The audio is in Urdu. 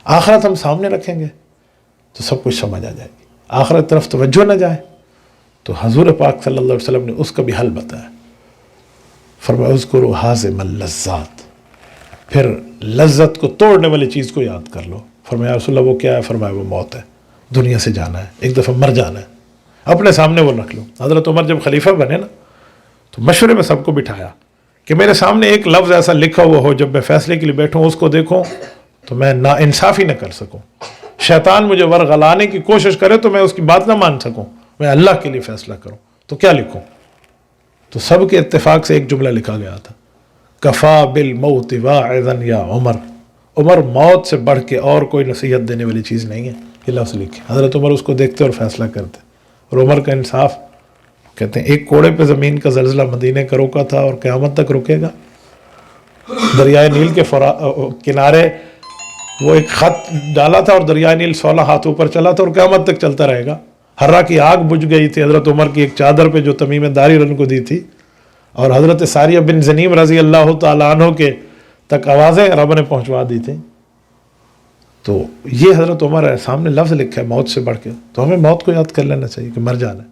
آخرت ہم سامنے رکھیں گے تو سب کچھ سمجھ آ جائے گی، آخرت طرف توجہ نہ جائے تو حضور پاک صلی اللہ علیہ وسلم نے اس کا بھی حل بتایا، فرمایا اذکروا حازم اللذات، پھر لذت کو توڑنے والی چیز کو یاد کر لو۔ فرمایا رسول اللہ وہ کیا ہے؟ فرمایا وہ موت ہے، دنیا سے جانا ہے، ایک دفعہ مر جانا ہے، اپنے سامنے وہ رکھ لو۔ حضرت عمر جب خلیفہ بنے نا تو مشورے میں سب کو بٹھایا کہ میرے سامنے ایک لفظ ایسا لکھا ہوا ہو، جب میں فیصلے کے لیے بیٹھوں اس کو دیکھوں تو میں نا انصافی نہ کر سکوں، شیطان مجھے ورغلانے کی کوشش کرے تو میں اس کی بات نہ مان سکوں، میں اللہ کے لیے فیصلہ کروں، تو کیا لکھوں؟ تو سب کے اتفاق سے ایک جملہ لکھا گیا تھا، کفا بالموت واعظا یا عمر، عمر موت سے بڑھ کے اور کوئی نصیحت دینے والی چیز نہیں ہے، یہ لفظ لکھے۔ حضرت عمر اس کو دیکھتے اور فیصلہ کرتے، اور عمر کا انصاف، کہتے ہیں ایک کوڑے پہ زمین کا زلزلہ مدینے کا روکا تھا اور قیامت تک رکے گا۔ دریائے نیل کے کنارے وہ ایک خط ڈالا تھا اور دریائے نیل 16 ہاتھ اوپر چلا تھا اور قیامت تک چلتا رہے گا۔ حرا کی آگ بجھ گئی تھی حضرت عمر کی ایک چادر پہ جو تمیم داری رن کو دی تھی، اور حضرت ساریہ بن زنیم رضی اللہ تعالیٰ عنہ کے تک آوازیں رب نے پہنچوا دی تھیں۔ تو یہ حضرت عمر ہے، سامنے لفظ لکھا ہے موت سے بڑھ کے، تو ہمیں موت کو یاد کر لینا چاہیے کہ مر جانا ہے۔